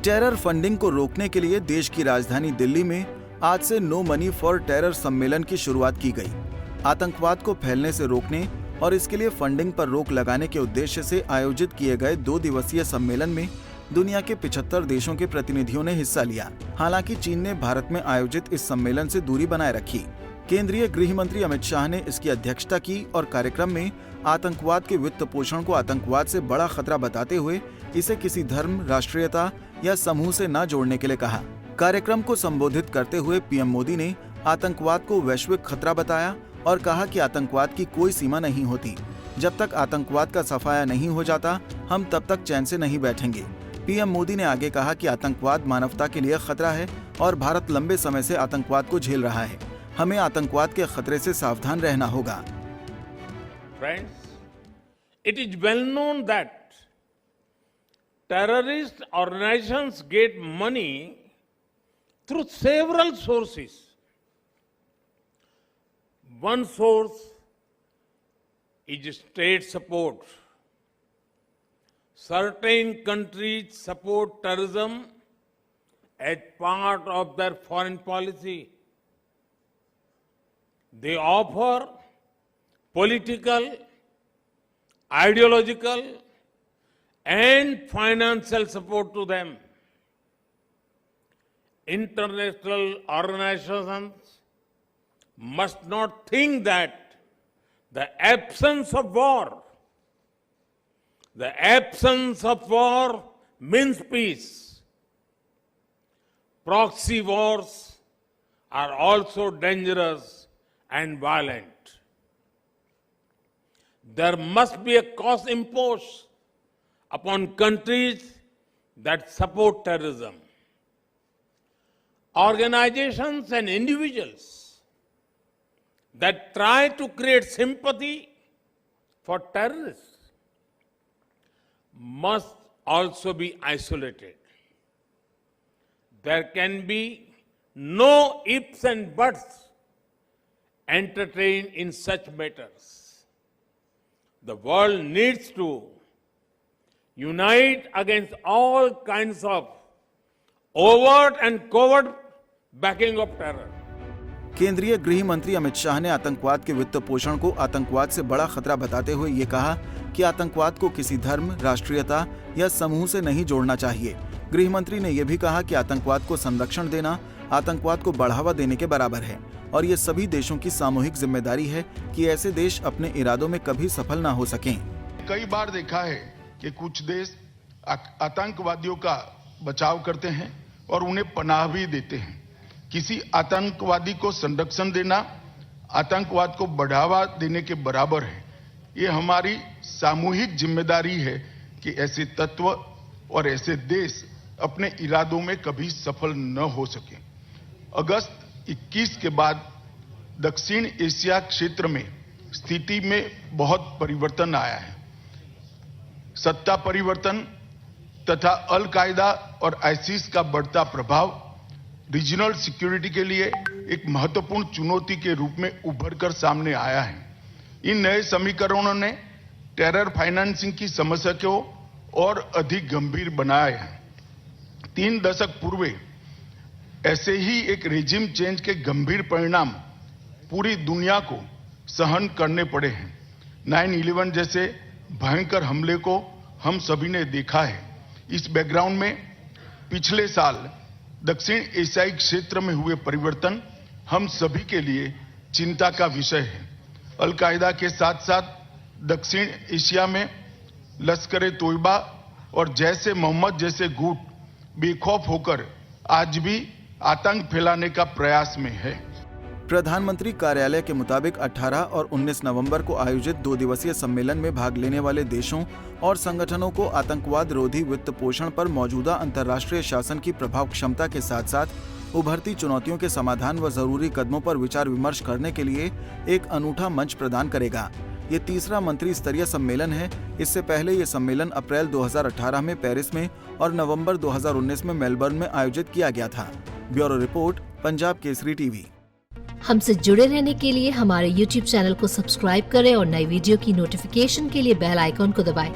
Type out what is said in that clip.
Terror funding को रोकने के लिए देश की राजधानी दिल्ली में आज से नो मनी फॉर टेरर सम्मेलन की शुरुआत की गई। आतंकवाद को फैलने से रोकने और इसके लिए फंडिंग पर रोक लगाने के उद्देश्य से आयोजित किए गए 2 दिवसीय सम्मेलन में दुनिया के 75 देशों के प्रतिनिधियों ने हिस्सा लिया। हालांकि चीन ने भारत में आयोजित इस सम्मेलन से दूरी बनाए रखी। केंद्रीय गृह मंत्री अमित शाह ने इसकी अध्यक्षता की और कार्यक्रम में आतंकवाद के वित्त पोषण को आतंकवाद से बड़ा खतरा बताते हुए इसे किसी धर्म, राष्ट्रीयता या समूह से न जोड़ने के लिए कहा। कार्यक्रम को संबोधित करते हुए पीएम मोदी ने आतंकवाद को वैश्विक खतरा बताया और कहा कि आतंकवाद की कोई सीमा नहीं होती। जब तक आतंकवाद का सफाया नहीं हो जाता, हम तब तक चैन से नहीं बैठेंगे। पीएम मोदी ने आगे कहा कि आतंकवाद मानवता के लिए खतरा है और भारत लंबे समय से आतंकवाद को झेल रहा है। हमें आतंकवाद के खतरे से सावधान रहना होगा। Friends, it is well known that terrorist organizations get money through several sources. One source is state support. Certain countries support terrorism as part of their foreign policy. They offer political, ideological, and financial support to them. International organizations must not think that the absence of war means peace. Proxy wars are also dangerous and violent. There must be a cost imposed upon countries that support terrorism. Organizations and individuals that try to create sympathy for terrorists must also be isolated. There can be no ifs and buts entertained in such matters. The world needs to unite against all kinds of overt and covert backing of terror. केंद्रीय गृह मंत्री अमित शाह ने आतंकवाद के वित्त पोषण को आतंकवाद से बड़ा खतरा बताते हुए ये कहा कि आतंकवाद को किसी धर्म, राष्ट्रीयता या समूह से नहीं जोड़ना चाहिए। गृह मंत्री ने यह भी कहा कि आतंकवाद को संरक्षण देना आतंकवाद को बढ़ावा देने के बराबर है और ये सभी देशों की सामूहिक जिम्मेदारी है कि ऐसे देश अपने इरादों में कभी सफल ना हो सकें। कई बार देखा है कि कुछ देश आतंकवादियों का बचाव करते हैं और उन्हें पनाह भी देते हैं। किसी आतंकवादी को संरक्षण देना आतंकवाद को बढ़ावा देने के बराबर है। ये हमारी सामूहिक जिम्मेदारी है कि ऐसे तत्व और ऐसे देश अपने इरादों में कभी सफल न हो सके। अगस्त 21 के बाद दक्षिण एशिया क्षेत्र में स्थिति में बहुत परिवर्तन आया है। सत्ता परिवर्तन तथा अल कायदा और आईसिस का बढ़ता प्रभाव रीजनल सिक्योरिटी के लिए एक महत्वपूर्ण चुनौती के रूप में उभर कर सामने आया है। इन नए समीकरणों ने टेरर फाइनेंसिंग की समस्या को और अधिक गंभीर बनाया है। 3 दशक पूर्व ऐसे ही एक रेजिम चेंज के गंभीर परिणाम पूरी दुनिया को सहन करने पड़े हैं। 9/11 जैसे भयंकर हमले को हम सभी ने देखा है। इस बैकग्राउंड में पिछले साल दक्षिण एशियाई क्षेत्र में हुए परिवर्तन हम सभी के लिए चिंता का विषय है। अल कायदा के साथ साथ दक्षिण एशिया में लश्कर ए तोयबा और जैसे मोहम्मद जैसे गुट बेखौफ होकर आज भी आतंक फैलाने का प्रयास में है। प्रधानमंत्री कार्यालय के मुताबिक 18 और 19 नवंबर को आयोजित 2 दिवसीय सम्मेलन में भाग लेने वाले देशों और संगठनों को आतंकवाद रोधी वित्त पोषण पर मौजूदा अंतर्राष्ट्रीय शासन की प्रभाव क्षमता के साथ साथ उभरती चुनौतियों के समाधान व जरूरी कदमों पर विचार विमर्श करने के लिए एक अनूठा मंच प्रदान करेगा। ये तीसरा मंत्री स्तरीय सम्मेलन है। इससे पहले ये सम्मेलन अप्रैल 2018 में पेरिस में और नवंबर 2019 में मेलबर्न में आयोजित किया गया था। Bureau report, Punjab Kesari TV. हमसे जुड़े रहने के लिए हमारे YouTube चैनल को सब्सक्राइब करें और नई वीडियो की नोटिफिकेशन के लिए बेल आइकॉन को दबाएं।